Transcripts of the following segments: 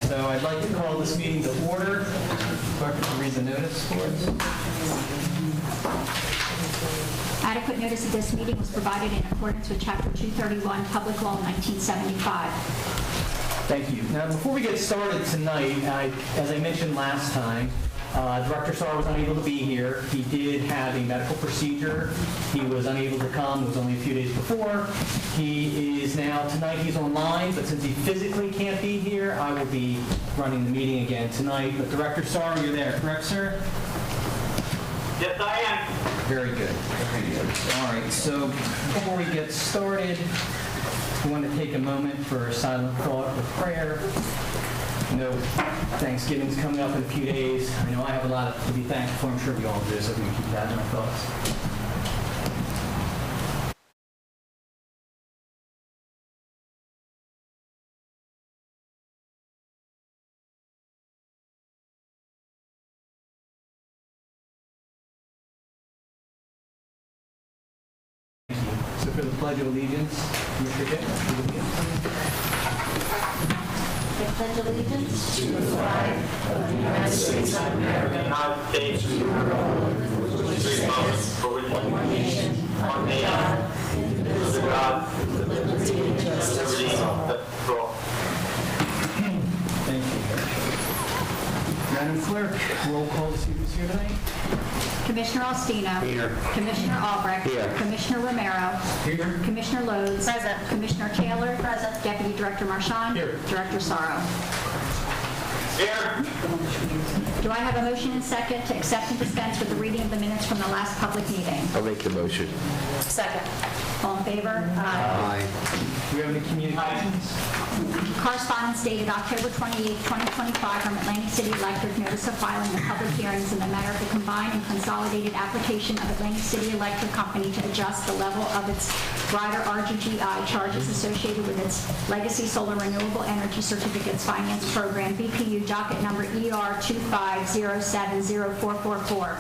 So I'd like to call this meeting to order. Clerk, could you read the notice for us? Adequate notice of this meeting was provided in accordance with Chapter 231, Public Law 1975. Thank you. Now, before we get started tonight, as I mentioned last time, Director Sarr was unable to be here. He did have a medical procedure. He was unable to come. It was only a few days before. He is now, tonight he's online, but since he physically can't be here, I will be running the meeting again tonight. But Director Sarr, you're there, correct, sir? Yes, I am. Very good. Very good. All right, so before we get started, we want to take a moment for a silent thought with prayer. You know, Thanksgiving's coming up in a few days. I know I have a lot to be thankful for. I'm sure we all do, so we can keep that in our thoughts. So for the Pledge of Allegiance, Mr. Dick, I pledge allegiance to the flag of the United States of America, United States, which stands one nation, under God, indivisible, with liberty and justice for all. Thank you. Madam Clerk, roll call to see who's here tonight. Commissioner Alstino. Here. Commissioner Albrecht. Here. Commissioner Romero. Here. Commissioner Lodes. Present. Commissioner Taylor. Present. Deputy Director Marchand. Here. Director Sorrow. Here. Do I have a motion and second to accept and dispense with the reading of the minutes from the last public meeting? I'll make the motion. Second. All in favor? Aye. Do you have any communications? Correspondence dated October 28, 2025 from Atlantic City Electric, notice of filing the public hearings in the matter of the combined and consolidated application of Atlantic City Electric Company to adjust the level of its rider RGGI charges associated with its Legacy Solar Renewable Energy Certificates Finance Program, BPU docket number ER25070444.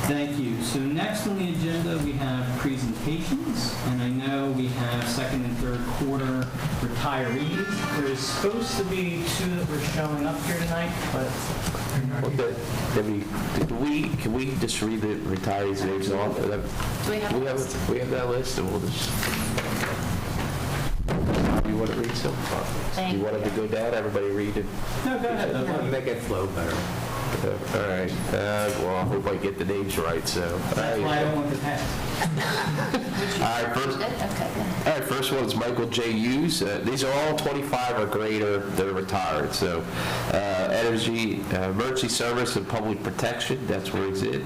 Thank you. So next on the agenda, we have presentations, and I know we have second and third quarter retirees. There's supposed to be two that were showing up here tonight, but Can we just read the retirees' names off? Do we have a list? We have that list, and we'll just... You want to read some? Thank You want it to go down? Everybody read it? no, go ahead. Make it flow better. All right. Well, I hope I get the names right, so... That's why I don't want to pass. All right, first one is Michael J. Hughes. These are all 25 or greater that are retired. So, emergency service and public protection, that's where he's in.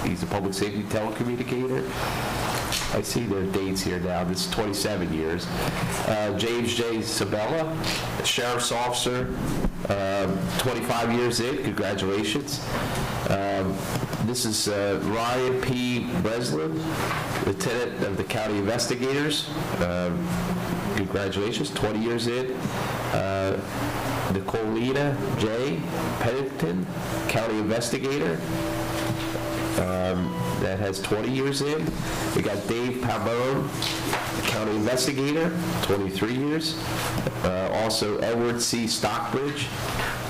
He's a public safety telecommunicator. I see their dates here now. This is 27 years. James J. Sabella, sheriff's officer, 25 years in. Congratulations. This is Ryan P. Breslin, lieutenant of the county investigators. Congratulations, 20 years in. Nicolina J. Pennington, county investigator. That has 20 years in. We got Dave Pavone, county investigator, 23 years. Also Edward C. Stockbridge,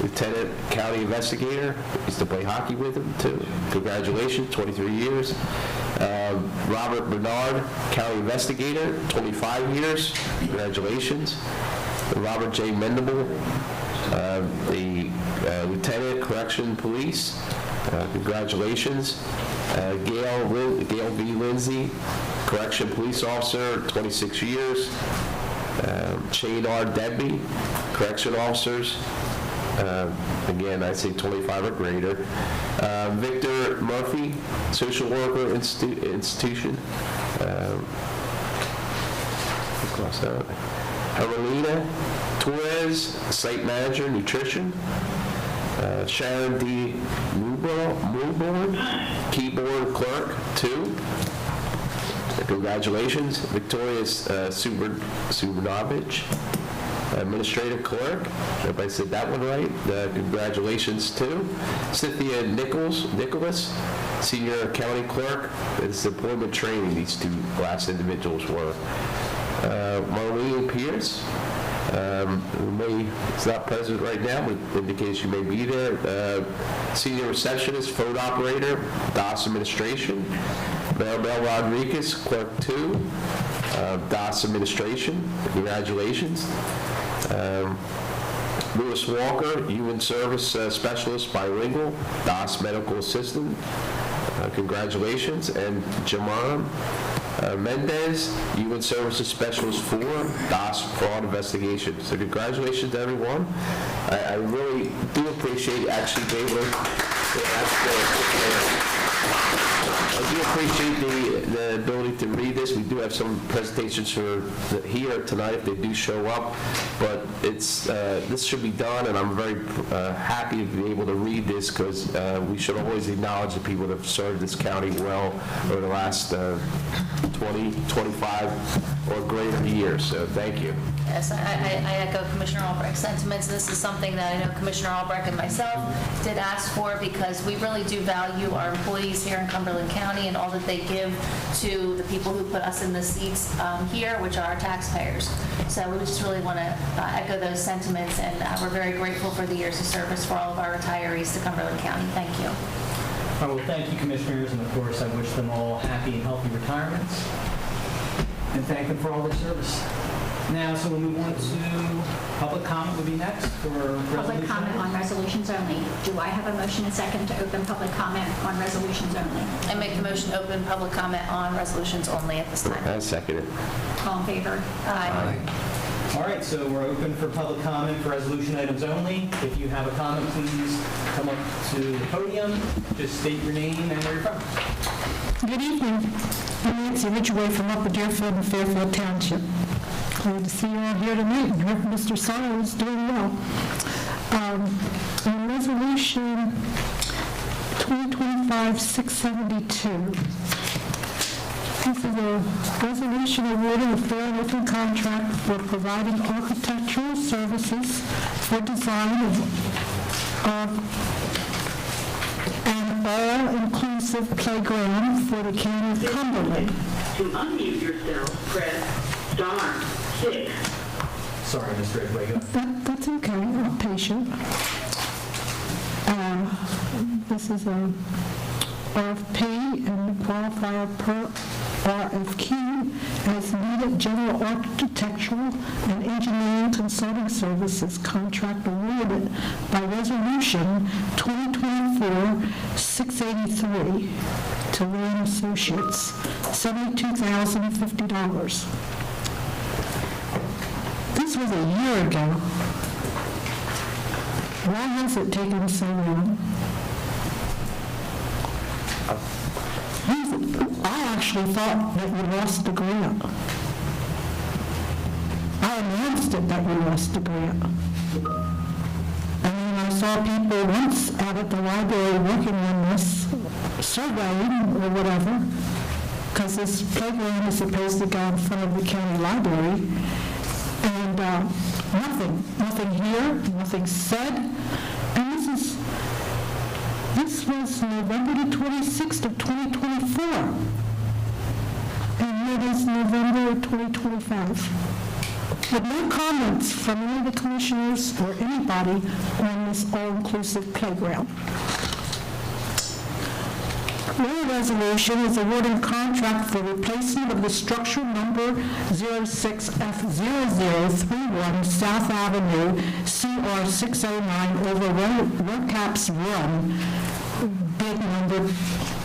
lieutenant county investigator. Used to play hockey with him too. Congratulations, 23 years. Robert Bernard, county investigator, 25 years. Congratulations. Robert J. Mendable, the lieutenant correction police. Congratulations. Gail V. Lindsay, correction police officer, 26 years. Shane R. Debby, correction officers. Again, I'd say 25 or greater. Victor Murphy, social worker institution. Cross out. Carolina Torres, site manager, nutrition. Sharon D. Mulborn, keyboard clerk, 2. Congratulations. Victoria Subranovich, administrative clerk. Everybody said that one right. Congratulations, too. Cynthia Nicholas, senior county clerk. It's employment training these two last individuals were. Marlene Pierce, who is not present right now, but indicates you may be there. Senior receptionist, phone operator, DOS administration. Mel Rodriguez, clerk 2, DOS administration. Congratulations. Lewis Walker, human service specialist, bilingual, DOS medical assistant. Congratulations. And Jaman Mendez, human services specialist 4, DOS fraud investigation. So congratulations to everyone. I really do appreciate actually being able to I do appreciate the ability to read this. We do have some presentations here tonight if they do show up, but this should be done, and I'm very happy to be able to read this because we should always acknowledge the people that have served this county well over the last 20, 25 or greater years. So thank you. Yes, I echo Commissioner Albrecht's sentiments. This is something that I know Commissioner Albrecht and myself did ask for because we really do value our employees here in Cumberland County and all that they give to the people who put us in the seats here, which are our taxpayers. So we just really want to echo those sentiments, and we're very grateful for the years of service for all of our retirees to Cumberland County. Thank you. Well, thank you, Commissioners, and of course, I wish them all happy and healthy retirements, and thank them for all their service. Now, so we'll move on to public comment would be next for resolution. Public comment on resolutions only. Do I have a motion and second to open public comment on resolutions only? I make the motion to open public comment on resolutions only at this time. I second it. All in favor? Aye. All right, so we're open for public comment for resolution items only. If you have a comment, please come up to the podium. Just state your name and where you're from. Good evening. I'm Nancy Ridgway from Upper Deerfield and Fairfield Township. Glad to see you all here tonight and hope Mr. Sorrow is doing well. On resolution 2025-672, this is a resolution awarding a fair and open contract for providing architectural services for design of an all-inclusive playground for the county of Cumberland. To unmute yourself, press *6. Sorry, Mr. Ridgway, go ahead. That's okay, I'm patient. This is a RFP and the qualifier per RFQ as needed general architectural and engineering consulting services contract awarded by resolution 2024-683 to Lane Associates, $72,050. This was a year ago. Why has it taken so long? I actually thought that we lost the grant. I announced it that we lost the grant. And then I saw people once out at the library working on this, surveying or whatever, because this playground is supposed to go in front of the county library. And nothing here, nothing said. And this was November the 26th of 2024. And it is November of 2025. With no comments from any of the commissioners or anybody on this all-inclusive playground. One resolution is awarding contract for replacement of the structure number 06F0031 South Avenue, CR 609 over Roadcaps Run, bid number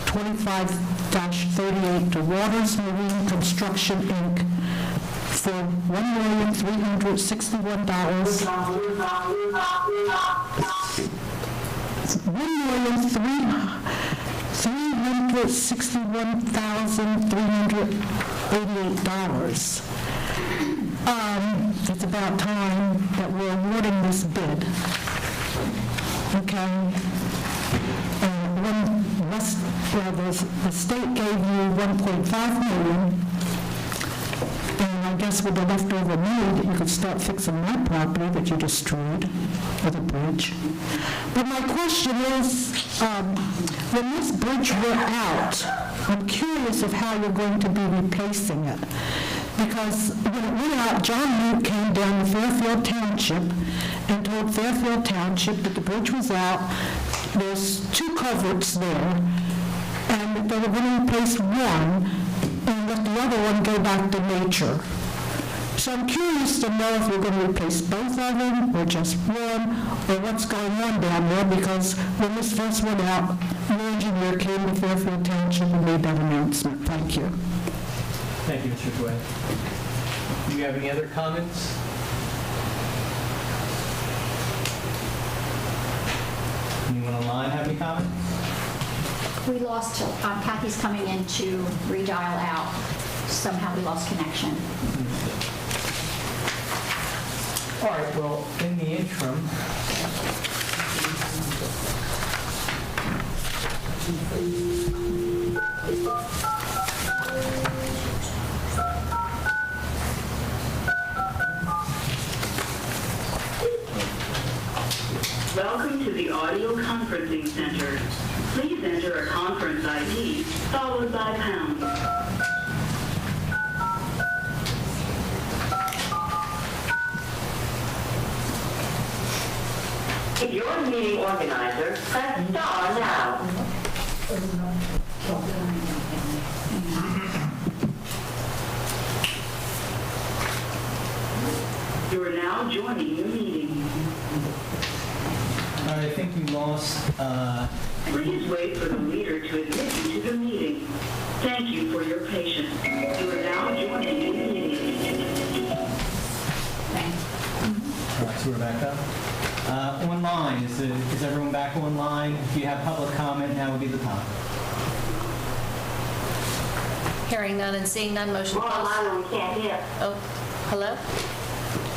25-38 to Waters Marine Construction, Inc. for $1,361. $361,388. It's about time that we're awarding this bid. Okay? The state gave you $1.5 million. And I guess with the leftover money that you could start fixing my property that you destroyed with a bridge. But my question is, when this bridge went out, I'm curious of how you're going to be replacing it. Because when it went out, John Root came down to Fairfield Township and told Fairfield Township that the bridge was out, there's 2 culverts there, and that they were going to replace one and let the other one go back to nature. So I'm curious to know if we're going to replace both of them, or just one, or what's going on down there, because when this first went out, the engineer came to Fairfield Township and made that announcement. Thank you. Thank you, Mr. Tway. Do you have any other comments? Anyone online have any comments? We lost, Kathy's coming in to redial out. Somehow we lost connection. All right, well, in the interim, Welcome to the audio conferencing center. Please enter a conference ID followed by pound. If you're the meeting organizer, press star now. You are now joining the meeting. I think we lost, Please wait for the leader to admit you to the meeting. Thank you for your patience. You are now joining the meeting. all right, so we're back up. Online, is everyone back online? If you have public comment, now would be the time. Hearing none and seeing none, motion We're closed. online, we can't hear. Oh, hello?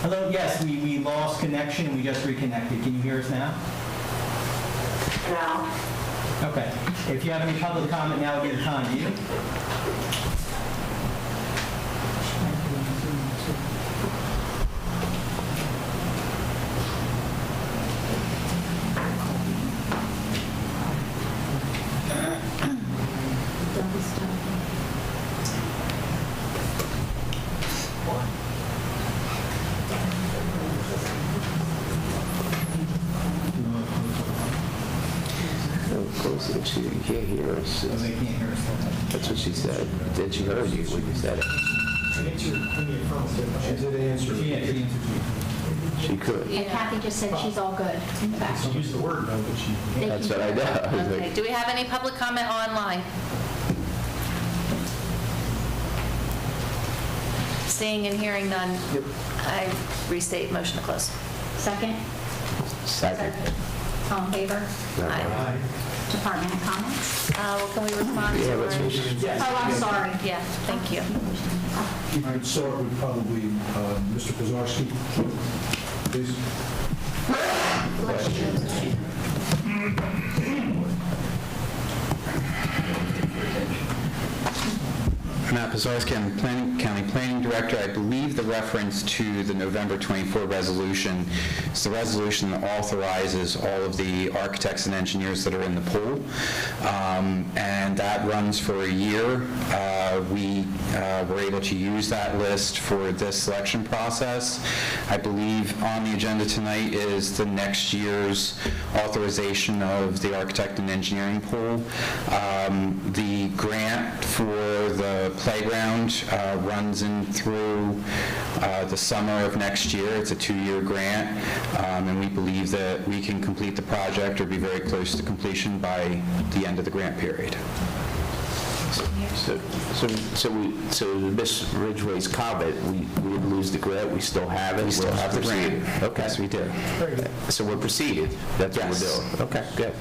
Hello, yes, we lost connection and we just reconnected. Can you hear us now? No. Okay. If you have any public comment, now would be the time. Do you? She can't hear us. They can't hear us. That's what she said. Then she heard you when you said it. She did answer. She answered you. She could. And Kathy just said she's all good. In fact, Use the word, though, but she... they That's can- what I know. I was Okay, like, do we have any public comment online? Seeing and hearing none, I restate motion to close. Second? second. All in favor? Aye. Department and comments? Well, can we respond Yeah, to let's her? finish. Oh, I'm sorry. Yeah, thank you. I'd start with probably Mr. Kozarski, please. Matt Pazarski, I'm County Planning Director. I believe the reference to the November 24 resolution is the resolution that authorizes all of the architects and engineers that are in the pool. And that runs for a year. We were able to use that list for this selection process. I believe on the agenda tonight is the next year's authorization of the architect and engineering pool. The grant for the playground runs in through the summer of next year. It's a 2-year grant, and we believe that we can complete the project or be very close to completion by the end of the grant period. So Ms. Ridgway's comment, we didn't lose the grant, we still have it? We still We'll have the proceed. grant. Okay. Yes, we do. So we're proceeding, that's what Yes. we're doing? Okay, good.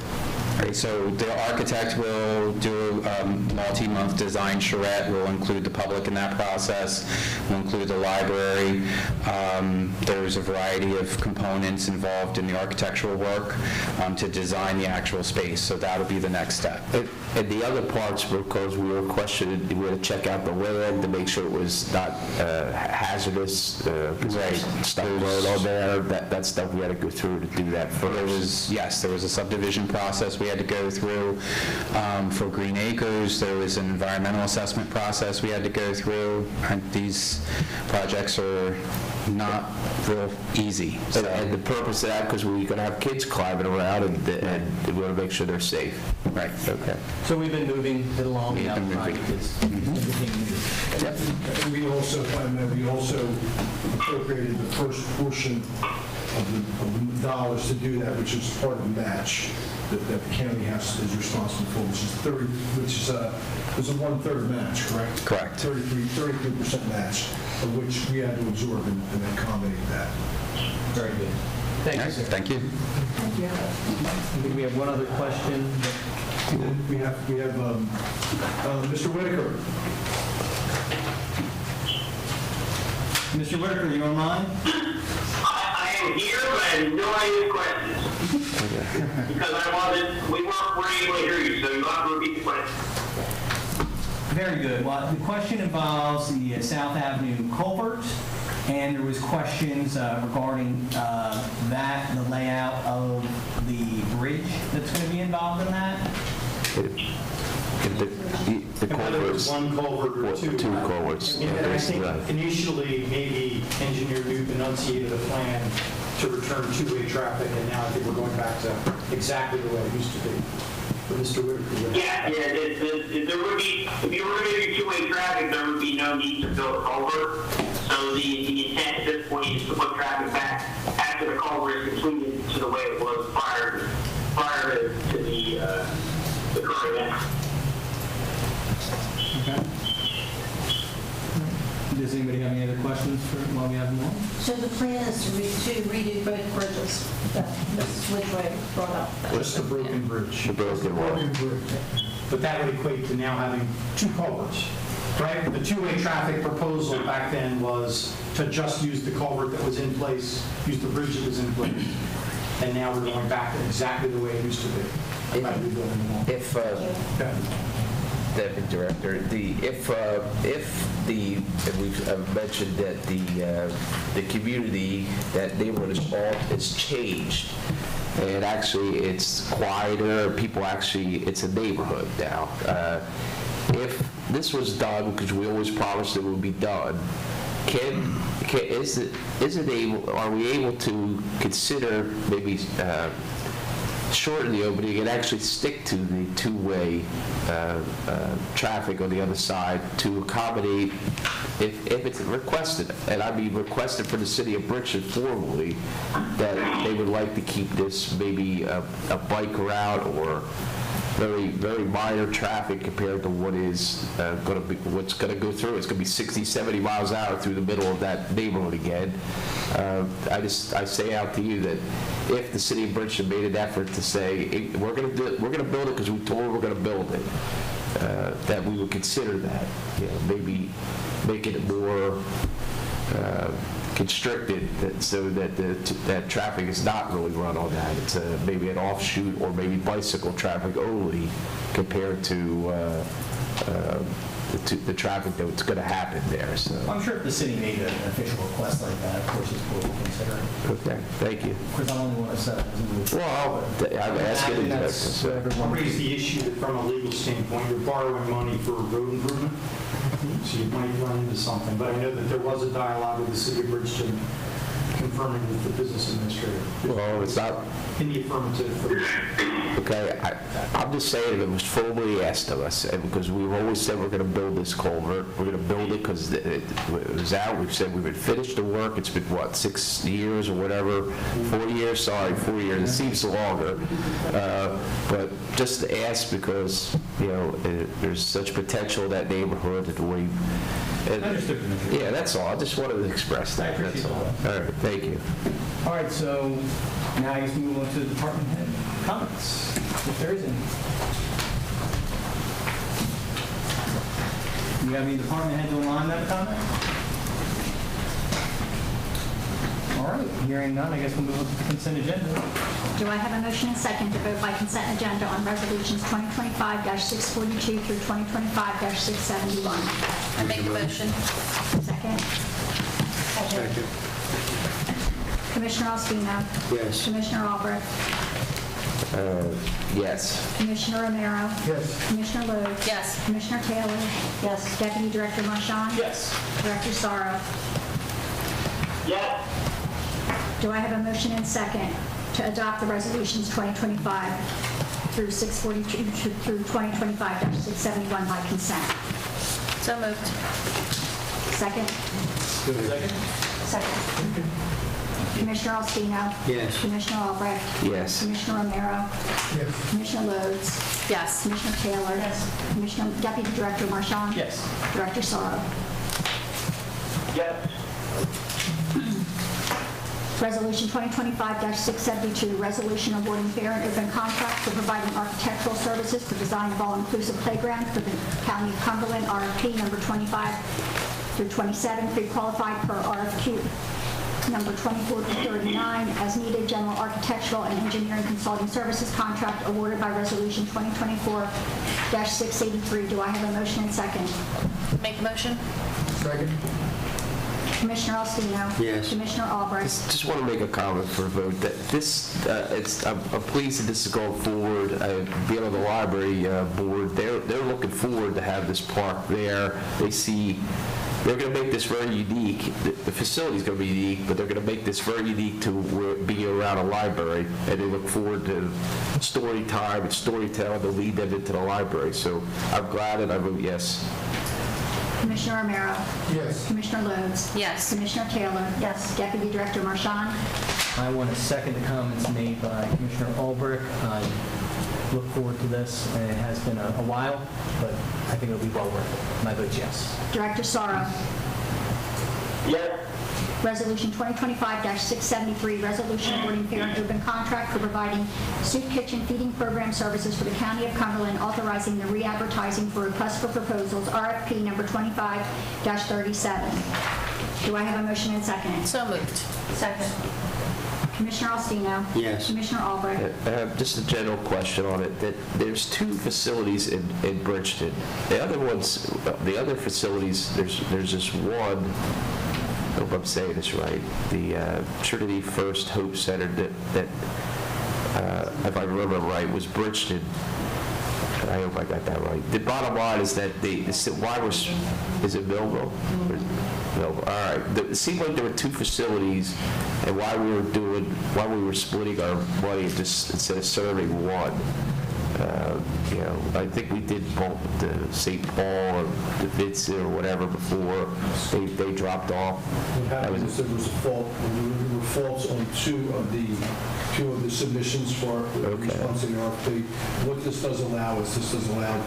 All right, so the architect will do a multi-month design charrette. We'll include the public in that process. We'll include the library. There's a variety of components involved in the architectural work to design the actual space, so that'll be the next step. And the other parts, because we were questioning, we had to check out the land to make sure it was not hazardous, Right. stuff growing on there, that stuff we had to go through to do that There first. was a subdivision process we had to go through. For Green Acres, there was an environmental assessment process we had to go through. And these projects are not real easy. So. And the purpose of that, because we're going to have kids climbing around, and we want to make sure they're safe. Right. Okay. So we've been moving it along. We've now been trying moving. to continue to move. Yep. We also, if I may, we also appropriated the first portion of the dollars to do that, which is part of the match that the county is responsible for, which is was a 1/3 match, correct? Correct. 33% match, of which we had to absorb and accommodate that. Very good. Thank All you, right, sir. thank you. I think we have one other question. We have Mr. Whitaker. Mr. Whitaker, you online? I am here, but I have no idea questions. Because we weren't able to hear you, so you'll have to repeat the question. Very good. Well, the question involves the South Avenue culvert, and there was questions regarding that, the layout of the bridge that's going to be involved in that. The Whether it's culverts, one culvert or two. two culverts. And I think Right. initially, maybe Engineer Newt enunciated a plan to return two-way traffic, and now I think we're going back to exactly the way it used to be. But Mr. Whitaker. Yeah, there would be, if you were going to do two-way traffic, there would be no need to build a culvert. So the intent at this point is to put traffic back after the culvert is completed to the way it was prior to the current event. Okay. Does anybody have any other questions while we have them on? So the plan is to redo both bridges that Mrs. Ridgway brought up? Just the broken bridge. The broken one. But that would equate to now having two culverts, right? The two-way traffic proposal back then was to just use the culvert that was in place, use the bridge that was in place. And now we're going back to exactly the way it used to be. By rebuilding them all. If, Deputy Director, if we've mentioned that the community, that neighborhood is changed, and actually it's quieter, people actually, it's a neighborhood now. If this was done, because we always promised it would be done, are we able to consider maybe shorten the opening and actually stick to the two-way traffic on the other side to accommodate, if it's requested, and I mean requested for the city of Bridgeton formally, that they would like to keep this maybe a bike route or very, very minor traffic compared to what is what's going to go through. It's going to be 60, 70 miles an hour through the middle of that neighborhood again. I say out to you that if the city of Bridgeton made an effort to say, hey, we're going to build it because we told we're going to build it, that we would consider that. Maybe making it more constricted, so that that traffic is not really run on that. It's maybe an offshoot, or maybe bicycle traffic only compared to the traffic that's going to happen there. So I'm sure if the city made an official request like that, of course, it's what we'll consider. okay, thank you. Because I only want to set it as a move. Well, I'm asking. That's what I'll everyone raise the issue that from a legal standpoint, you're borrowing money for road improvement, so you might run into something. But I know that there was a dialogue with the city of Bridgeton confirming with the business administrator. Well, it's not. In the affirmative. For Okay, I'm just saying it was formally asked of us, and because we've always said we're going to build this culvert, we're going to build it because it was out. We've said we would finish the work. It's been, what, 6 years or whatever? 4 years? Sorry, 4 years. It seems longer. But just to ask because, there's such potential in that neighborhood that we... Understood. Yeah, that's all. I just wanted to express that. I appreciate That's all. that. All right, thank you. All right, so now I guess we move on to the department head comments, if there is any. Do you have any department heads online that have a comment? All right, hearing none, I guess we'll move on to the consent agenda. Do I have a motion and second to vote by consent agenda on resolutions 2025-642 through 2025-671? I make a motion. Second. Commissioner Alstino. Yes. Commissioner Albrecht. Yes. Commissioner Romero? Yes. Commissioner Lodes? Yes. Commissioner Taylor? Yes. Deputy Director Marchand? Yes. Director Sorrow? Yes. Do I have a motion and second to adopt the resolutions 2025 through 642 through 2025-671 by consent? So moved. Second? Second. Commissioner Alstino? Yes. Commissioner Albrecht? Yes. Commissioner Romero? Yes. Commissioner Lodes? Yes. Commissioner Taylor? Yes. Commissioner Deputy Director Marchand? Yes. Director Sorrow? Yes. Resolution 2025-672, resolution awarding fair and open contract for providing architectural services for design of all-inclusive playground for the County of Cumberland, RFP number 25 through 27, pre-qualified per RFQ number 24 to 39, as needed, general architectural and engineering consulting services contract awarded by resolution 2024-683. Do I have a motion and second? Make the motion? Second. Commissioner Alstino? Yes. Commissioner Albrecht? Just want to make a comment for a vote that this, I'm pleased that this is going forward. Being on the library board, they're looking forward to have this park there. They're going to make this very unique. The facility's going to be unique, but they're going to make this very unique to being around a library, and they look forward to story time and storytelling to lead them into the library. So I'm glad, and I vote yes. Commissioner Romero? Yes. Commissioner Lodes? Yes. Commissioner Taylor? Yes. Deputy Director Marchand? I want to second the comments made by Commissioner Albrecht. I look forward to this, and it has been a while, but I think it'll be well worth it. My vote's yes. Director Sorrow? Yes. Resolution 2025-673, resolution awarding fair and open contract for providing soup kitchen feeding program services for the County of Cumberland, authorizing the re-advertising for requests for proposals, RFP number 25-37. Do I have a motion and second? So moved. Second. Commissioner Alstino? Yes. Commissioner Albrecht? Just a general question on it, that there's two facilities in Bridgeton. The other facilities, there's this one, I hope I'm saying this right, the Trinity First Hope Center that if I remember right, was Bridgeton. I hope I got that right. The bottom line is that is it Millville? Millville, all right. It seemed like there were two facilities, and while we were splitting our money just instead of serving one. I think we did both the St. Paul or the Vincent or whatever before they dropped off. What happened was there was a fault, there were faults on two of the submissions for the response to the RFP. What this does allow is, this does allow it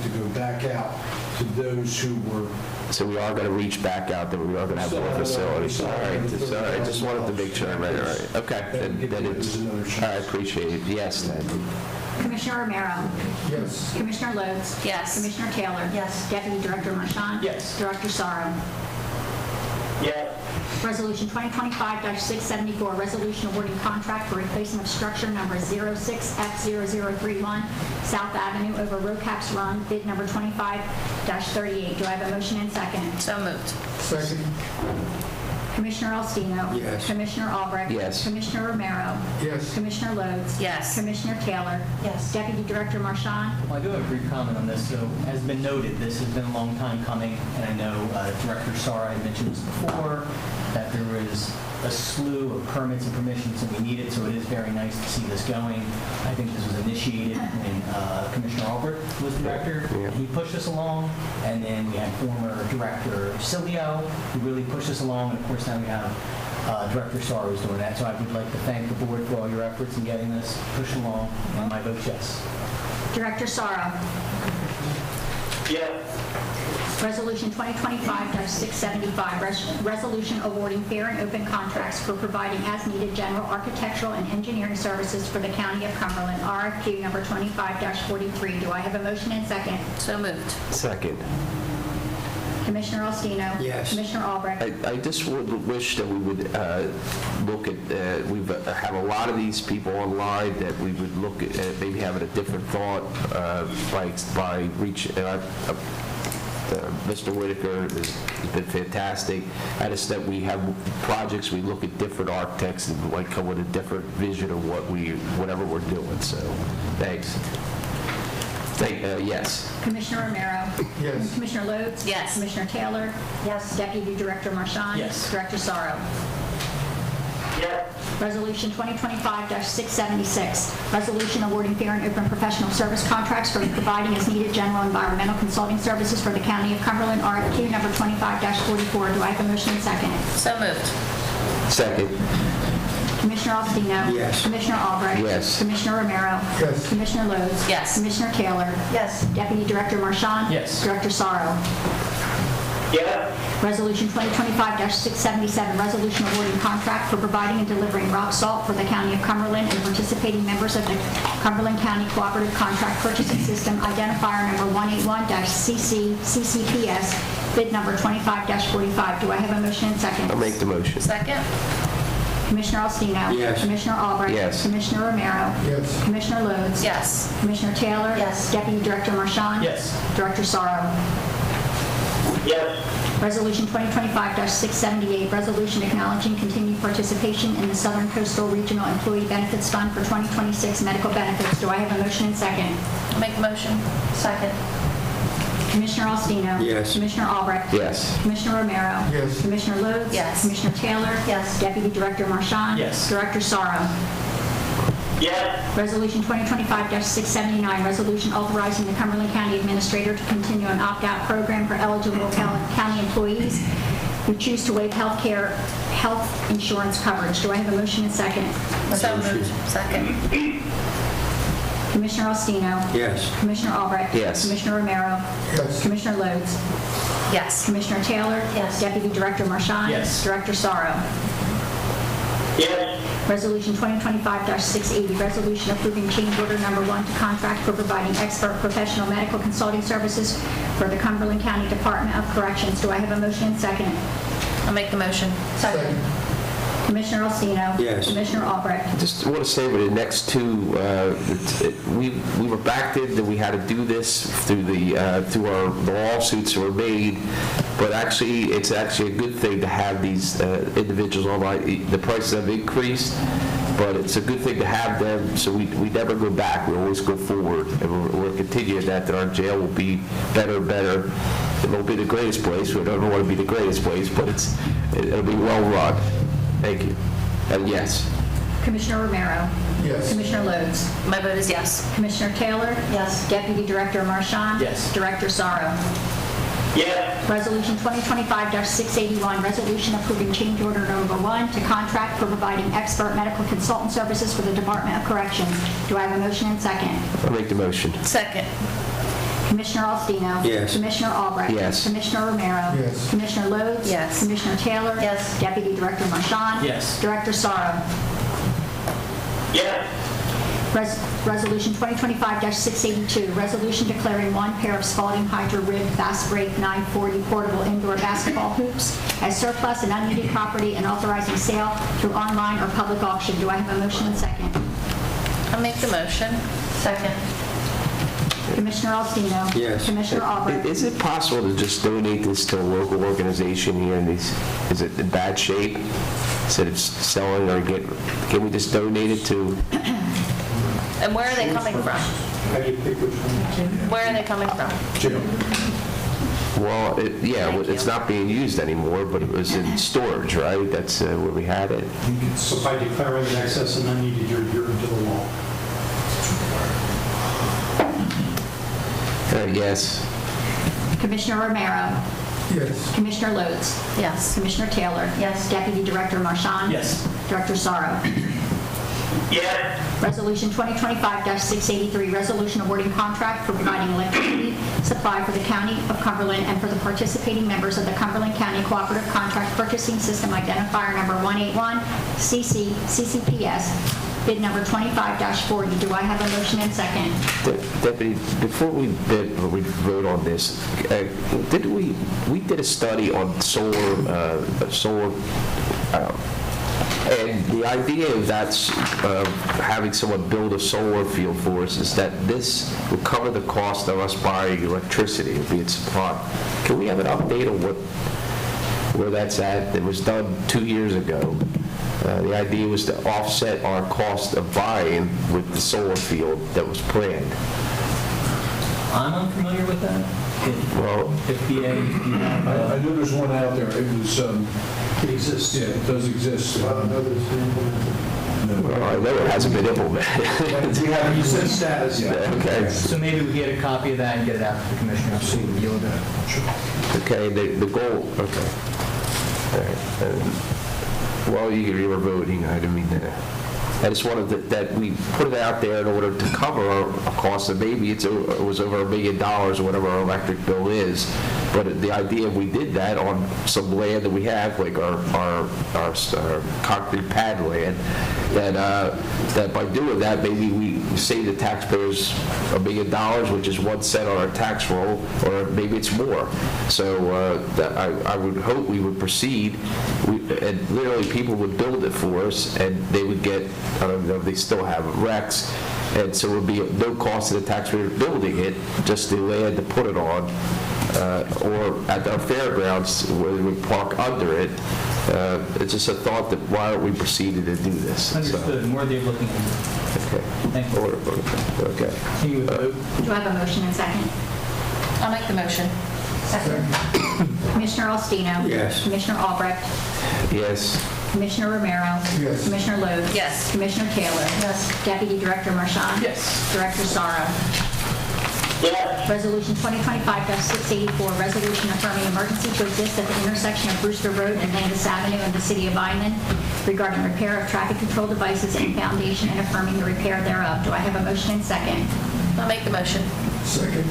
to go back out to those who were. So we are going to reach back out, that we are going to have more facilities. All right, I just wanted to make sure I read it right. Okay, then it's, I appreciate it. Yes, then. Commissioner Romero? Yes. Commissioner Lodes? Yes. Commissioner Taylor? Yes. Deputy Director Marchand? Yes. Director Sorrow? Yes. Resolution 2025-674, resolution awarding contract for replacement of structure number 06F0031, South Avenue over Rocaps Run, bid number 25-38. Do I have a motion and second? So moved. Second. Commissioner Alstino? Yes. Commissioner Albrecht? Yes. Commissioner Romero? Yes. Commissioner Lodes? Yes. Commissioner Taylor? Yes. Deputy Director Marchand? Well, I do have a brief comment on this. So, as been noted, this has been a long time coming, and I know Director Sarra had mentioned this before, that there was a slew of permits and permissions that we needed, so it is very nice to see this going. I think this was initiated when Commissioner Albrecht was director. Yeah. He pushed us along, and then we had former Director Silvio, who really pushed us along, and of course now we have Director Sarra who's doing that. So I would like to thank the board for all your efforts in getting this pushed along, and my vote's yes. Director Sorrow? Yes. Resolution 2025-675, resolution awarding fair and open contracts for providing as-needed general architectural and engineering services for the County of Cumberland, RFQ number 25-43. Do I have a motion and second? So moved. Second. Commissioner Alstino? Yes. Commissioner Albrecht? I just would wish that we would look at, we have a lot of these people online, that we would look at maybe having a different thought by reaching, Mr. Whitaker has been fantastic. And it's that we have projects, we look at different architects and like come with a different vision of whatever we're doing, so thanks. Yes. Commissioner Romero? Yes. Commissioner Lodes? Yes. Commissioner Taylor? Yes. Deputy Director Marchand? Yes. Director Sorrow? Yes. Resolution 2025-676, resolution awarding fair and open professional service contracts for providing as needed general environmental consulting services for the County of Cumberland, RFQ number 25-44. Do I have a motion and second? So moved. Second. Commissioner Alstino. Yes. Commissioner Albrecht. Yes. Commissioner Romero. Yes. Commissioner Lodes. Yes. Commissioner Taylor. Yes. Deputy Director Marchand. Yes. Director Sorrow. Yes. Resolution 2025-677, resolution awarding contract for providing and delivering rock salt for the County of Cumberland and participating members of the Cumberland County Cooperative Contract Purchasing System, identifier number 181-CCPS, bid number 25-45. Do I have a motion and second? I'll make the motion. Second. Commissioner Alstino. Yes. Commissioner Albrecht. Yes. Commissioner Romero. Yes. Commissioner Lodes. Yes. Commissioner Taylor. Yes. Deputy Director Marchand. Yes. Director Sorrow. Yes. Resolution 2025-678, resolution acknowledging continued participation in the Southern Coastal Regional Employee Benefits Fund for 2026 medical benefits. Do I have a motion and second? Make the motion. Second. Commissioner Alstino. Yes. Commissioner Albrecht. Yes. Commissioner Romero. Yes. Commissioner Lodes. Yes. Commissioner Taylor. Yes. Deputy Director Marchand. Yes. Director Sorrow. Yes. Resolution 2025-679, resolution authorizing the Cumberland County Administrator to continue an opt-out program for eligible county employees who choose to waive health insurance coverage. Do I have a motion and second? So moved. Second. Commissioner Alstino. Yes. Commissioner Albrecht. Yes. Commissioner Romero. Yes. Commissioner Lodes. Yes. Commissioner Taylor. Yes. Deputy Director Marchand. Yes. Director Sorrow. Yes. Resolution 2025-680, resolution approving change order number 1 to contract for providing expert professional medical consulting services for the Cumberland County Department of Corrections. Do I have a motion and second? I'll make the motion. Second. Commissioner Alstino. Yes. Commissioner Albrecht. Just want to say with the next two, we were backed in that we had to do this through the lawsuits that were made, but actually, it's actually a good thing to have these individuals online. The prices have increased, but it's a good thing to have them, so we never go back. We always go forward, and we're continuing that our jail will be better and better. It won't be the greatest place. We don't want to be the greatest place, but it'll be well run. Thank you. And yes. Commissioner Romero. Yes. Commissioner Lodes. My vote is yes. Commissioner Taylor. Yes. Deputy Director Marchand. Yes. Director Sorrow. Yes. Resolution 2025-681, resolution approving change order number 1 to contract for providing expert medical consultant services for the Department of Corrections. Do I have a motion and second? I'll make the motion. Second. Commissioner Alstino. Yes. Commissioner Albrecht. Yes. Commissioner Romero. Yes. Commissioner Lodes. Yes. Commissioner Taylor. Yes. Deputy Director Marchand. Yes. Director Sorrow. Yes. Resolution 2025-682, resolution declaring 1 pair of Spalding Hydro Rib Bass Break 940 portable indoor basketball hoops as surplus and unneeded property and authorizing sale through online or public auction. Do I have a motion and second? I'll make the motion. Second. Commissioner Alstino. Yes. Commissioner Albrecht. Is it possible to just donate this to a local organization here? Is it in bad shape? Instead of selling or can we just donate it to? And where are they coming from? How do you pick which one? Where are they coming from? Jail. Well, it's not being used anymore, but it was in storage, right? That's where we had it. So by declaring an excess and unneeded, you're into the law. Yes. Commissioner Romero. Yes. Commissioner Lodes. Yes. Commissioner Taylor. Yes. Deputy Director Marchand. Yes. Director Sorrow. Yes. Resolution 2025-683, resolution awarding contract for providing electricity supply for the County of Cumberland and for the participating members of the Cumberland County Cooperative Contract Purchasing System identifier number 181-CCPS, bid number 25-40. Do I have a motion and second? Deputy, before we vote on this, we did a study on solar And the idea of having someone build a solar field for us is that this will cover the cost of us buying electricity and being supplied. Can we have an update on where that's at? It was done 2 years ago. The idea was to offset our cost of buying with the solar field that was planned. I'm unfamiliar with that. Well, If BA, I know there's one out there. It was, It exists. yeah, it does exist. well, I know it hasn't been implemented. We haven't used that status yet. Okay. so maybe we get a copy of that and get it out to the commissioner. See, you'll do that. Sure. Okay, the goal, okay. All right. Well, you were voting, I didn't mean to. I just wanted that we put it out there in order to cover our costs, and maybe it was over $1 million or whatever our electric bill is. But the idea, if we did that on some land that we have, like our concrete pad land, that by doing that, maybe we save the taxpayers $1 million, which is 1 cent on our tax roll, or maybe it's more. So I would hope we would proceed, and literally people would build it for us, and they would get, I don't know if they still have RECs, and so it would be no cost to the taxpayer building it, just the land to put it on, or at our fairgrounds where they would park under it. It's just a thought that why aren't we proceeding to do this? So, Understood, worthy of looking into. okay. Thank you. Okay. Continue with the vote. Do I have a motion and second? I'll make the motion. Second. Commissioner Alstino. Yes. Commissioner Albrecht. Yes. Commissioner Romero. Yes. Commissioner Lodes. Yes. Commissioner Taylor. Yes. Deputy Director Marchand. Yes. Director Sorrow. Yes. Resolution 2025-684, resolution affirming emergency to exist at the intersection of Brewster Road and Landis Avenue in the city of Vineland regarding repair of traffic control devices and foundation and affirming the repair thereof. Do I have a motion and second? I'll make the motion. Second.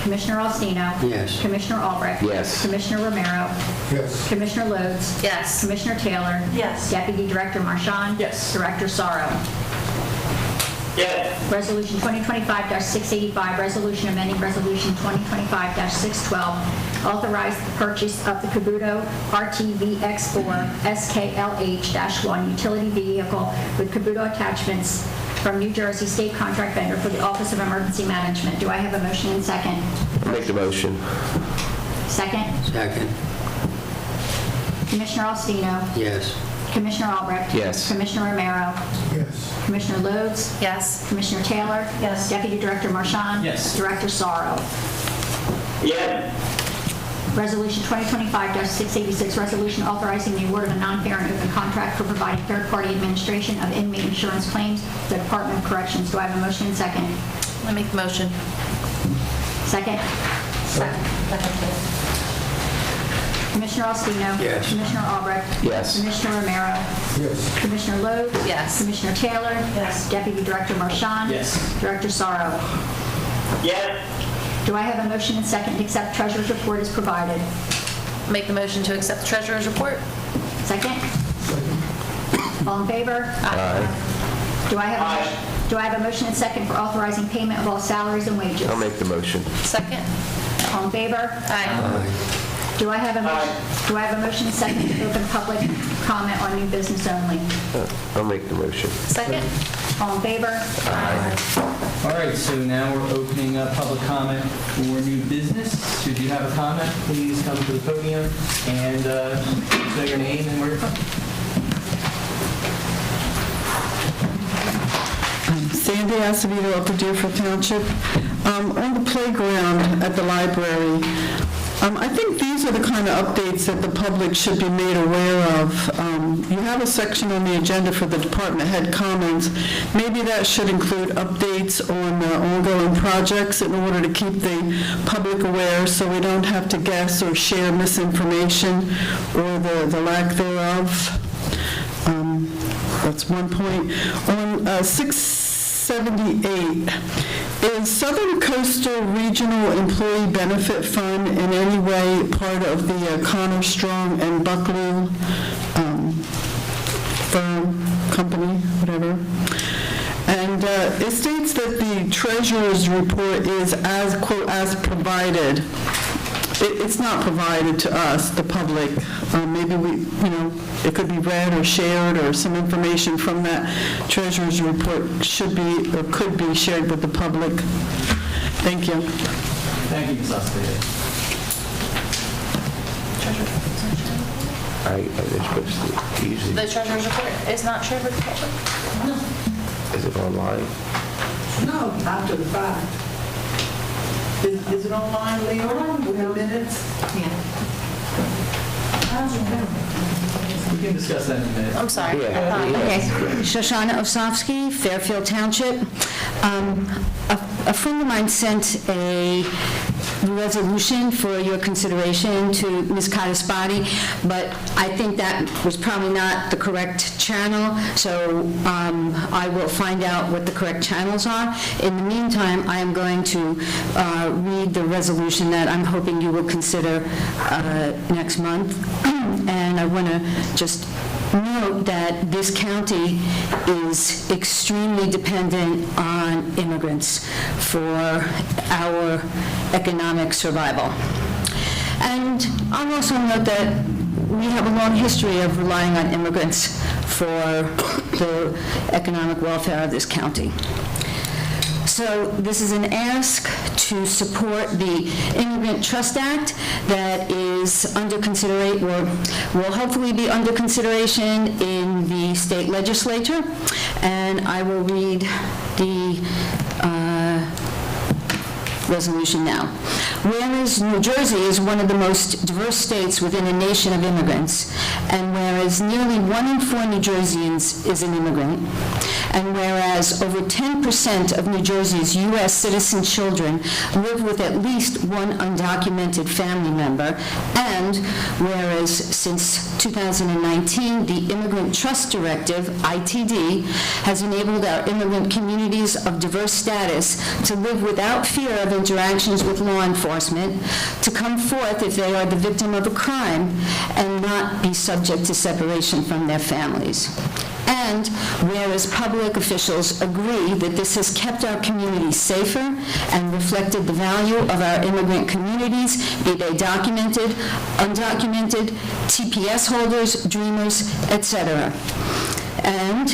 Commissioner Alstino. Yes. Commissioner Albrecht. Yes. Commissioner Romero. Yes. Commissioner Lodes. Yes. Commissioner Taylor. Yes. Deputy Director Marchand. Yes. Director Sorrow. Yes. Resolution 2025-685, resolution amending Resolution 2025-612, authorize the purchase of the Kabuto RTVX4 SKLH-1 utility vehicle with Kabuto attachments from New Jersey state contract vendor for the Office of Emergency Management. Do I have a motion and second? Make the motion. Second? Second, Commissioner Alstino. yes. Commissioner Albrecht. Yes. Commissioner Romero. Yes. Commissioner Lodes. Yes. Commissioner Taylor. Yes. Deputy Director Marchand. Yes. Director Sorrow. Yes. Resolution 2025-686, resolution authorizing the award of a non-fair and open contract for providing third-party administration of inmate insurance claims to the Department of Corrections. Do I have a motion and second? I make the motion. Second? Commissioner Alstino. Yes. Commissioner Albrecht. Yes. Commissioner Romero. Yes. Commissioner Lodes. Yes. Commissioner Taylor. Yes. Deputy Director Marchand. Yes. Director Sorrow. Yes. Do I have a motion and second to accept treasurer's report as provided? Make the motion to accept the treasurer's report. Second? All in favor? Aye. Do I have a motion and second for authorizing payment of all salaries and wages? I'll make the motion. Second. All in favor? Aye. Do I have a motion and second to open public comment on new business only? I'll make the motion. Second. All in favor? All right, so now we're opening up public comment for new business. Should you have a comment, please come to the podium and say your name and where you're from. Sandy Acevedo, Upper Deerfield Township. On the playground at the library, I think these are the kind of updates that the public should be made aware of. You have a section on the agenda for the department head comments. Maybe that should include updates on ongoing projects in order to keep the public aware so we don't have to guess or share misinformation or the lack thereof. That's one point. On 678, is Southern Coastal Regional Employee Benefit Fund in any way part of the Connor Strong and Bucklew firm, company, whatever? And it states that the treasurer's report is as, quote, as provided. It's not provided to us, the public. Maybe it could be read or shared, or some information from that treasurer's report should be or could be shared with the public. Thank you. Thank you, Ms. Ostadia. They're supposed to usually, The treasurer's report is not shared with the public? is it online? No, after the fact. Is it online, Leo, with the minutes? We can discuss that in a minute. I'm sorry. Okay, Shoshana Osofsky, Fairfield Township. A friend of mine sent a resolution for your consideration to Ms. Kadaspati, but I think that was probably not the correct channel, so I will find out what the correct channels are. In the meantime, I am going to read the resolution that I'm hoping you will consider next month. And I want to just note that this county is extremely dependent on immigrants for our economic survival. And I'll also note that we have a long history of relying on immigrants for the economic welfare of this county. So this is an ask to support the Immigrant Trust Act that is under consideration, or will hopefully be under consideration in the state legislature. And I will read the resolution now. Whereas New Jersey is one of the most diverse states within a nation of immigrants, and whereas nearly 1 in 4 New Jerseyans is an immigrant, and whereas over 10% of New Jersey's U.S. citizen children live with at least one undocumented family member, and whereas since 2019, the Immigrant Trust Directive, ITD, has enabled our immigrant communities of diverse status to live without fear of interactions with law enforcement, to come forth if they are the victim of a crime, and not be subject to separation from their families. And whereas public officials agree that this has kept our communities safer and reflected the value of our immigrant communities, be they documented, undocumented, TPS holders, dreamers, etc. And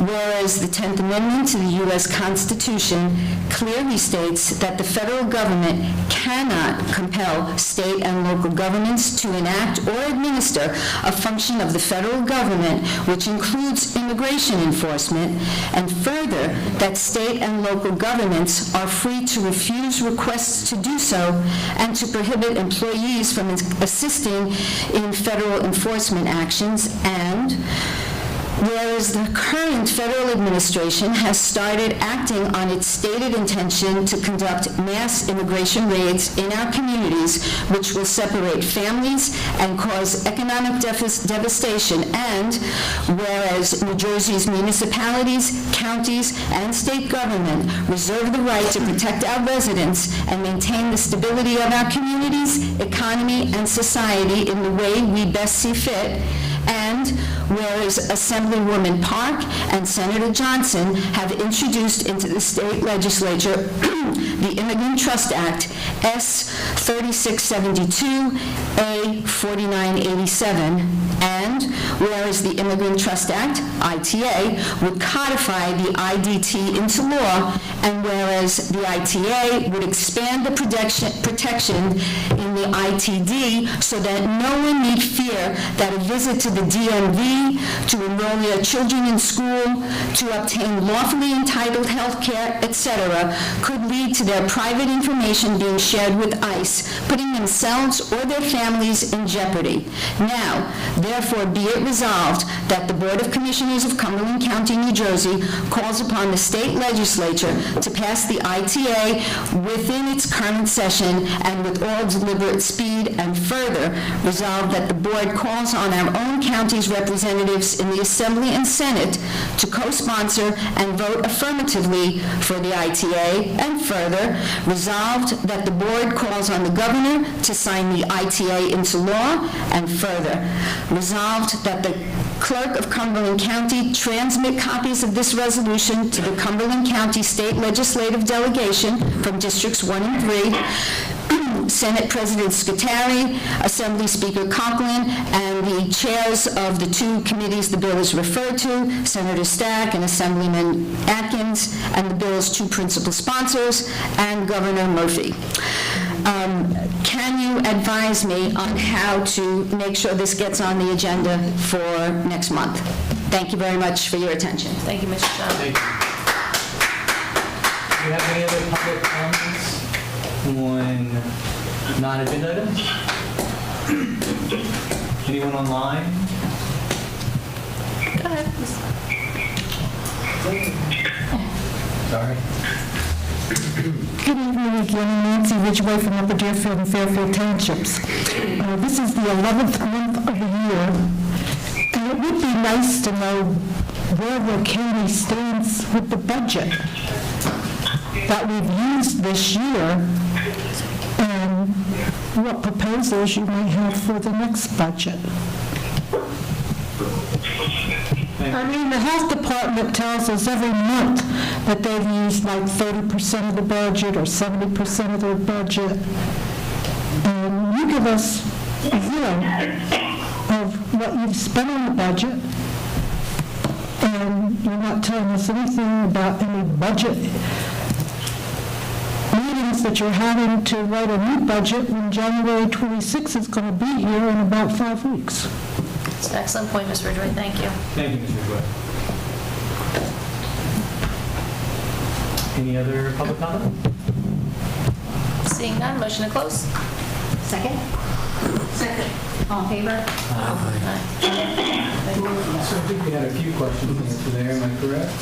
whereas the 10th Amendment to the U.S. Constitution clearly states that the federal government cannot compel state and local governments to enact or administer a function of the federal government, which includes immigration enforcement, and further, that state and local governments are free to refuse requests to do so and to prohibit employees from assisting in federal enforcement actions, and whereas the current federal administration has started acting on its stated intention to conduct mass immigration raids in our communities, which will separate families and cause economic devastation, and whereas New Jersey's municipalities, counties, and state government reserve the right to protect our residents and maintain the stability of our communities, economy, and society in the way we best see fit, and whereas Assemblywoman Park and Senator Johnson have introduced into the state legislature the Immigrant Trust Act, S. 3672, A. 4987, and whereas the Immigrant Trust Act, ITA, would codify the IDT into law, and whereas the ITA would expand the protection in the ITD so that no one need fear that a visit to the DMV, to enroll their children in school, to obtain lawfully entitled health care, etc., could lead to their private information being shared with ICE, putting themselves or their families in jeopardy. Now, therefore, be it resolved that the Board of Commissioners of Cumberland County, New Jersey, calls upon the state legislature to pass the ITA within its current session and with all deliberate speed, and further, resolved that the board calls on our own county's representatives in the Assembly and Senate to co-sponsor and vote affirmatively for the ITA, and further, resolved that the board calls on the governor to sign the ITA into law, and further, resolved that the clerk of Cumberland County transmit copies of this resolution to the Cumberland County State Legislative Delegation from Districts 1 and 3, Senate President Scutari, Assembly Speaker Conklin, and the chairs of the two committees the bill is referred to, Senator Stack and Assemblyman Atkins, and the bill's two principal sponsors, and Governor Murphy. Can you advise me on how to make sure this gets on the agenda for next month? Thank you very much for your attention. Thank you, Mr. John. Thank you. Do you have any other public comments on non-agenda items? Anyone online? Go ahead. Sorry. Good evening again, Nancy Ridgway from Upper Deerfield and Fairfield Townships. This is the 11th month of the year, and it would be nice to know where the county stands with the budget that we've used this year, and what proposals you may have for the next budget. I mean, the health department tells us every month that they've used like 30% of the budget or 70% of their budget. And you give us a zero of what you've spent on the budget, and you're not telling us anything about any budget meetings that you're having to write a new budget when January 26th is going to be here in about 5 weeks. It's an excellent point, Ms. Ridgway. Thank you. Thank you, Ms. Ridgway. Any other public comment? Seeing none, motion to close. Second? Second. All in favor? Aye. So I think we had a few questions to answer there, am I correct?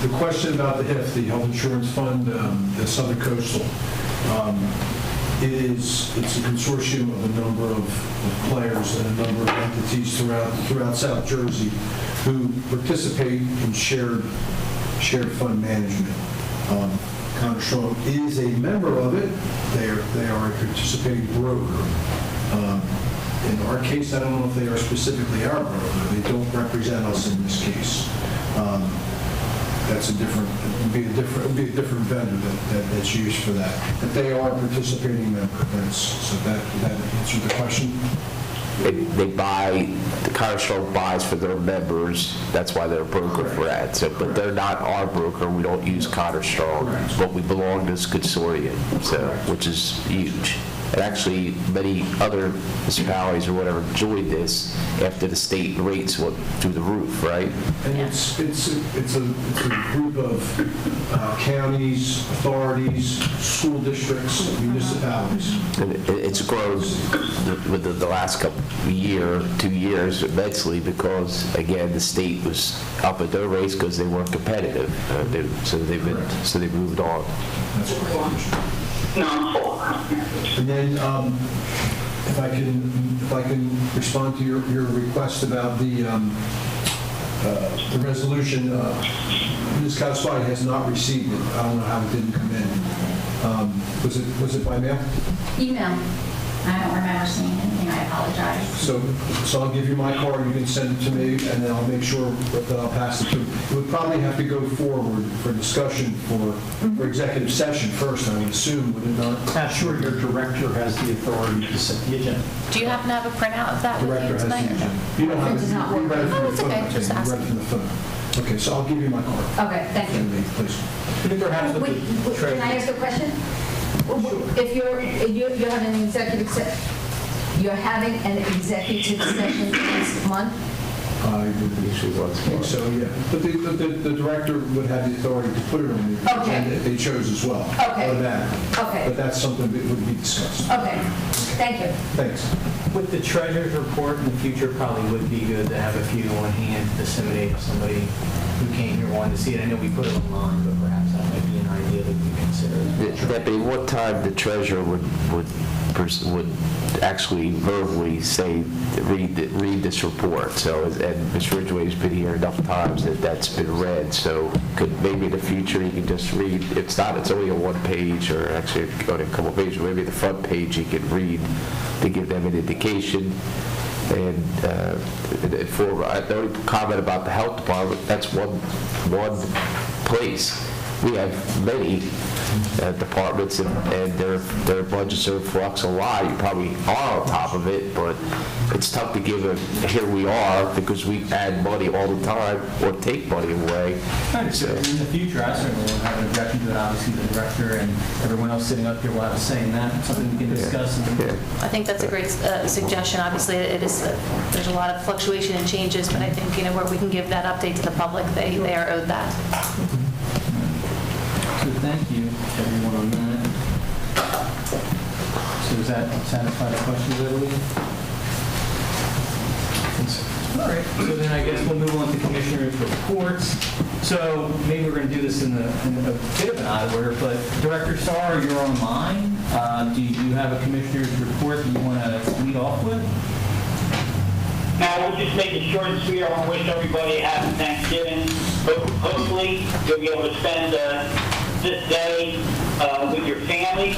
The question about the HIF, the Health Insurance Fund, the Southern Coastal, it's a consortium of a number of players and a number of entities throughout South Jersey who participate in shared fund management. Constrong is a member of it. They are a participating broker. In our case, I don't know if they are specifically our broker. They don't represent us in this case. It would be a different vendor that's used for that. But they are a participating member. So that answered the question. They buy, the Constrong buys for their members, that's why they're a broker for that. So, but they're not our broker, we don't use Constrong, but we belong to this consortium, which is huge. And actually, many other municipalities or whatever joined this after the state rates went through the roof, right? And it's a group of counties, authorities, school districts, municipalities. And it's grown with the last couple year, 2 years immensely because, again, the state was up at their rates because they weren't competitive. So they moved on. That's right. And then, if I can respond to your request about the resolution, Ms. Caspari has not received it. I don't know how it didn't come in. Was it by mail? Email. I don't remember seeing anything. I apologize. So I'll give you my card. You can send it to me, and then I'll make sure that I'll pass it to. It would probably have to go forward for discussion for executive session first. I would assume, would it not? I'm sure your director has the authority to set the agenda. Do you happen to have a printout of that with Director you has tonight? the agenda. You don't have it. You read it from the that's phone. okay. Just You read it asking. from the phone. Okay, so I'll give you my card. Okay, thank you. Please. Perhaps with Wait, the can I ask a question? If you're having an executive session, you're having an executive session next month? I would think so, yeah. But the director would have the authority to put it on the agenda if they chose as well. Okay. Okay. But that's something that would be discussed. Okay, thank you. Thanks. With the treasurer's report in the future, probably would be good to have a few on hand to disseminate if somebody who came here wanted to see it. I know we put it online, but perhaps that might be an idea that we consider. Deputy, what time the treasurer would actually verbally say, read this report? So, and Ms. Ridgway's been here enough times that's been read, so could maybe in the future you can just read, it's only a one page, or actually on a couple pages, maybe the front page you could read to give them an indication. And the only comment about the health department, that's one place. we have many departments, and their budgets are in flux a lot. You probably are on top of it, but it's tough to give here we are, because we add money all the time or take money away. Right, so in the future, I certainly won't have an objection to it. Obviously, the director and everyone else sitting up here will have a say in that. Something we can discuss. I think that's a great suggestion. Obviously, it is, there's a lot of fluctuation and changes, but I think, where we can give that update to the public, they are owed that. So thank you, everyone, on that. So does that satisfy the questions, I believe? All right, so then I guess we'll move on to commissioners' reports. So maybe we're going to do this in a bit of an odd order, but Director Starr, you're online. Do you have a commissioner's report that you want to lead off with? Now, we'll just make it short and sweet. I want to wish everybody a happy Thanksgiving. Hopefully, you'll be able to spend this day with your family.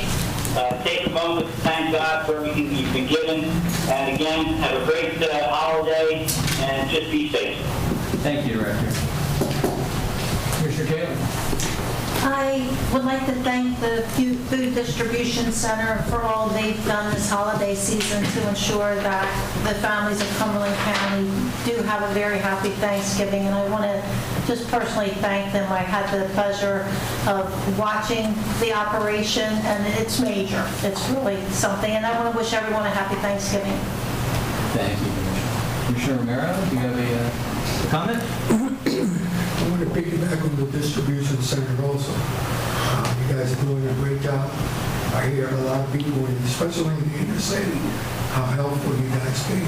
Take a moment to thank God for everything that you've been given. And again, have a great holiday, and just be safe. Thank you, Director. Commissioner Taylor. I would like to thank the Food Distribution Center for all they've done this holiday season to ensure that the families of Cumberland County do have a very happy Thanksgiving. And I want to just personally thank them. I had the pleasure of watching the operation, and it's major. It's really something. And I want to wish everyone a happy Thanksgiving. Thank you, Commissioner Romero. Do you have a comment? I want to piggyback on the distribution center also. You guys are doing a great job. I hear a lot of people, especially in the inner city, how helpful you guys be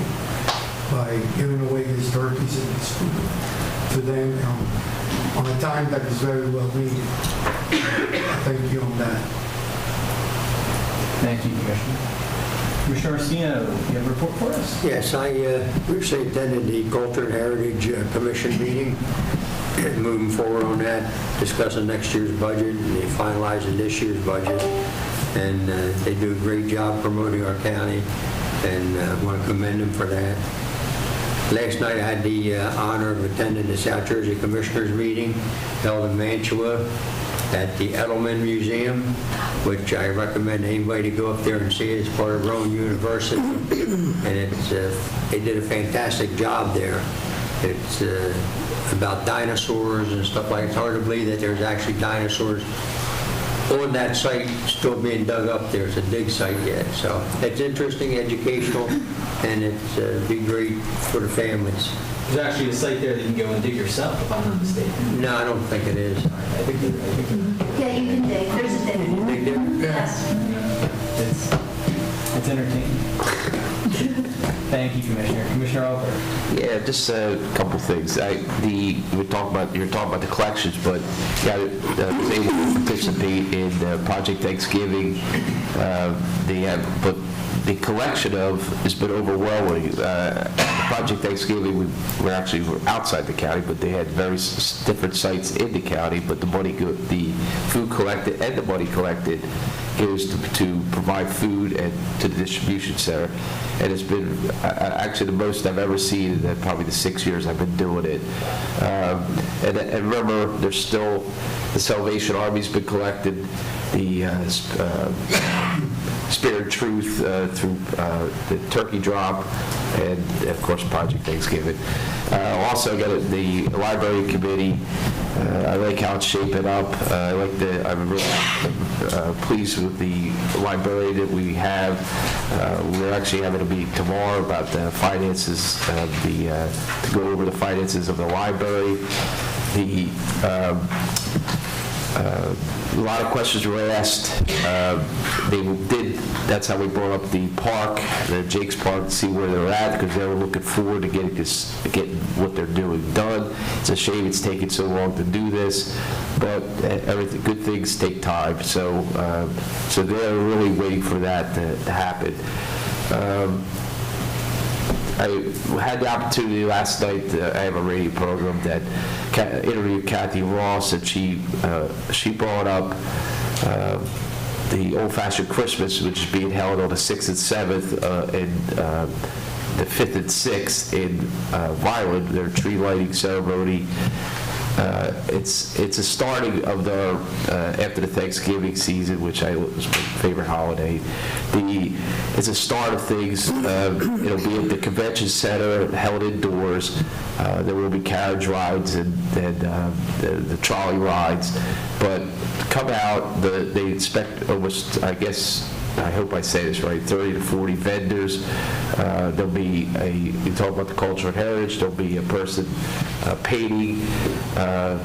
by giving away these turkeys and this food to them on a time that is very well needed. Thank you on that. Thank you, Commissioner. Commissioner Arstino, you have a report for us? Yes, I recently attended the Culture and Heritage Commission meeting, and moving forward on that, discussing next year's budget, and they finalizing this year's budget, and they do a great job promoting our county, and I want to commend them for that. Last night I had the honor of attending the South Jersey Commissioners meeting held in Mantua at the Edelman Museum, which I recommend anybody to go up there and see it. It's part of Rowan University, and they did a fantastic job there. It's about dinosaurs and stuff like that. It's hard to believe that there's actually dinosaurs on that site still being dug up there. It's a dig site yet. So it's interesting, educational, and it's be great for the families. There's actually a site there that you can go and dig yourself, if I'm not mistaken. No, I don't think it is. Yeah, you can dig. There's a dig. Dig there? Yes. It's entertaining. Thank you, Commissioner. Commissioner Albert. Yeah, just a couple things. You're talking about the collections, but I was able to participate in Project Thanksgiving. But the collection has been overwhelming. Project Thanksgiving, we're outside the county, but they had various different sites in the county. But the food collected and the money collected goes to provide food and to the distribution center. And it's been actually the most I've ever seen in probably the 6 years I've been doing it. And remember, there's still the Salvation Army's been collected, the Spirit of Truth through the turkey drop, and of course Project Thanksgiving. Also got the library committee. I like how it's shaping up. I'm really pleased with the library that we have. We're actually having a meeting tomorrow about the finances, to go over the finances of the library. A lot of questions were asked. That's how we brought up the park, the Jake's Park, to see where they're at, because they were looking forward to getting what they're doing done. It's a shame it's taking so long to do this, but good things take time. So they're really waiting for that to happen. I had the opportunity last night, I have a radio program that interviewed Kathy Ross, and she brought up the old-fashioned Christmas, which is being held on the 6th and 7th and the 5th and 6th in Vineland, their tree lighting ceremony. it's a starting of the after the Thanksgiving season, which was my favorite holiday. It's a start of things. It'll be at the convention center, held indoors. There will be carriage rides and the trolley rides, but come out. They expect almost, I hope I say this right, 30 to 40 vendors. There'll be you talk about the cultural heritage, there'll be a person painting,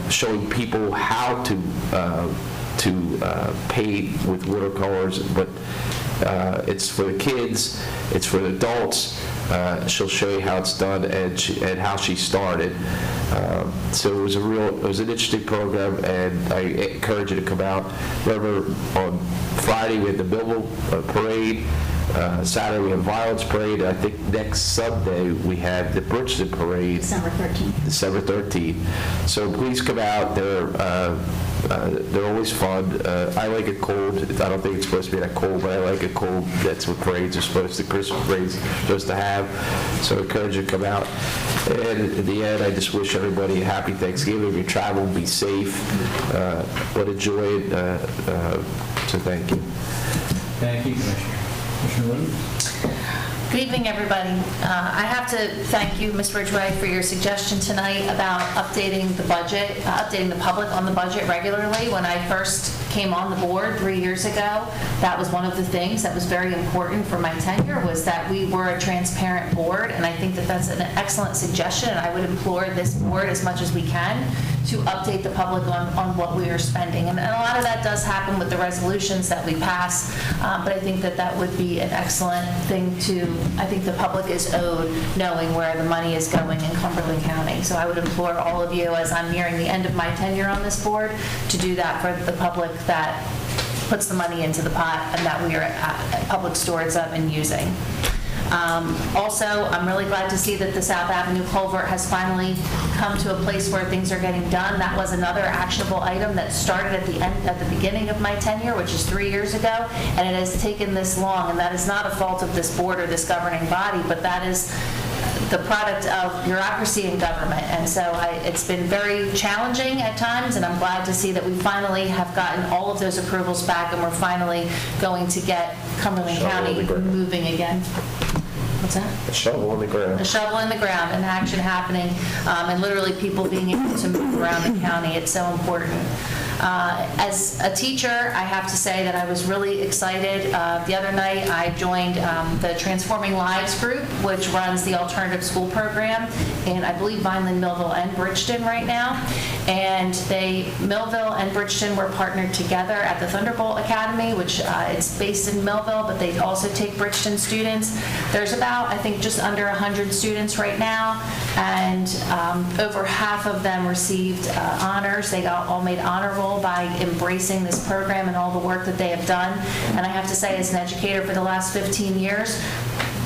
showing people how to paint with watercolors, but it's for the kids, it's for the adults. She'll show you how it's done and how she started. So it was an interesting program, and I encourage you to come out. Remember, on Friday we had the Millville Parade. Saturday we have Violence Parade. I think next Sunday we have the Bridgeton Parade. December 13th. So please come out. They're always fun. I like it cold. I don't think it's supposed to be that cold, but I like it cold. That's what parades are supposed to, Christmas parades are supposed to have. So I encourage you to come out. And in the end, I just wish everybody a happy Thanksgiving. If you travel, be safe, but enjoy it. So thank you. Thank you, Commissioner. Commissioner Lynn? Good evening, everybody. I have to thank you, Ms. Ridgway, for your suggestion tonight about updating the budget, updating the public on the budget regularly. When I first came on the board 3 years ago, that was one of the things that was very important for my tenure, was that we were a transparent board, and I think that that's an excellent suggestion, and I would implore this board as much as we can to update the public on what we are spending. And a lot of that does happen with the resolutions that we pass, but I think that that would be an excellent thing I think the public is owed knowing where the money is going in Cumberland County. So I would implore all of you, as I'm nearing the end of my tenure on this board, to do that for the public that puts the money into the pot and that we are public stewards of and using. Also, I'm really glad to see that the South Avenue culvert has finally come to a place where things are getting done. That was another actionable item that started at the beginning of my tenure, which is 3 years ago, and it has taken this long, and that is not a fault of this board or this governing body, but that is the product of bureaucracy in government. And so it's been very challenging at times, and I'm glad to see that we finally have gotten all of those approvals back, and we're finally going to get Cumberland County moving again. What's that? A shovel in the ground. A shovel in the ground, and action happening, and literally people being able to move around the county. It's so important. As a teacher, I have to say that I was really excited. The other night, I joined the Transforming Lives group, which runs the alternative school program in, I believe, Vineland, Millville, and Bridgeton right now. And Millville and Bridgeton were partnered together at the Thunderbolt Academy, which it's based in Millville, but they also take Bridgeton students. There's about, I think, just under 100 students right now, and over half of them received honors. They all made honor roll by embracing this program and all the work that they have done. And I have to say, as an educator for the last 15 years,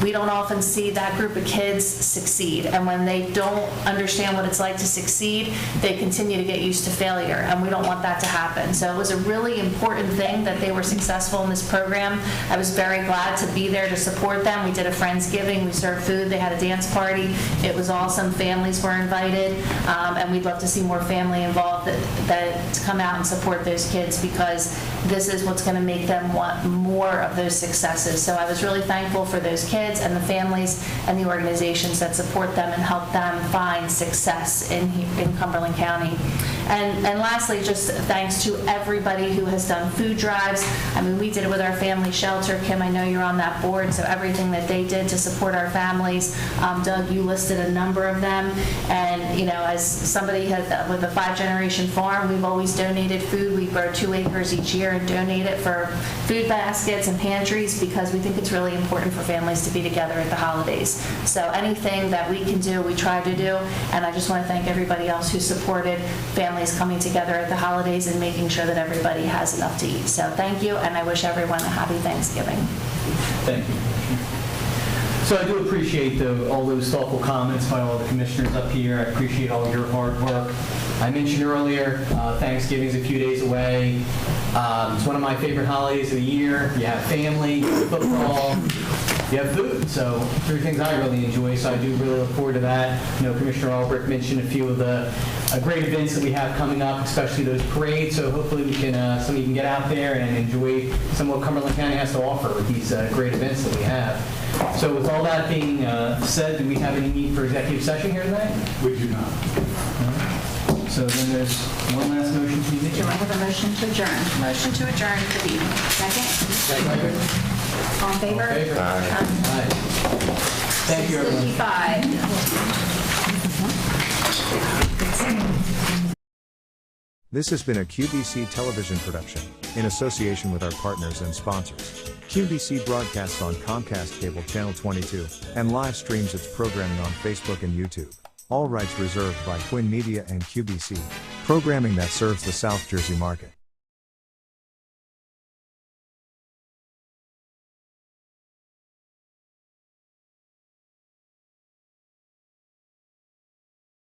we don't often see that group of kids succeed. And when they don't understand what it's like to succeed, they continue to get used to failure. And we don't want that to happen. So it was a really important thing that they were successful in this program. I was very glad to be there to support them. We did a Friendsgiving. We served food. They had a dance party. It was awesome. Families were invited. And we'd love to see more family involved that come out and support those kids, because this is what's going to make them want more of those successes. So I was really thankful for those kids and the families and the organizations that support them and help them find success in Cumberland County. And lastly, just thanks to everybody who has done food drives. I mean, we did it with our family shelter. Kim, I know you're on that board, so everything that they did to support our families. Doug, you listed a number of them. And, you know, as somebody with a 5-generation farm, we've always donated food. We grow 2 acres each year and donate it for food baskets and pantries, because we think it's really important for families to be together at the holidays. So anything that we can do, we try to do. And I just want to thank everybody else who supported families coming together at the holidays and making sure that everybody has enough to eat. So thank you, and I wish everyone a happy Thanksgiving. Thank you, Commissioner. So I do appreciate all those thoughtful comments by all the commissioners up here. I appreciate all your hard work. I mentioned earlier, Thanksgiving's a few days away. It's one of my favorite holidays of the year. You have family, football, you have food. So 3 things I really enjoy, so I do really look forward to that. Commissioner Albrecht mentioned a few of the great events that we have coming up, especially those parades, so hopefully we can, some of you can get out there and enjoy some of what Cumberland County has to offer with these great events that we have. So with all that being said, do we have any need for executive session here tonight? We do not. So then there's one last motion to be made. Do I have a motion to adjourn? Motion to adjourn for the evening. Second? Second. All in favor? All in favor? Aye. Thank you, everyone. 6:55. This has been a QBC television production, in association with our partners and sponsors. QBC broadcasts on Comcast Cable Channel 22, and live streams its programming on Facebook and YouTube. All rights reserved by Quinn Media and QBC, programming that serves the South Jersey market.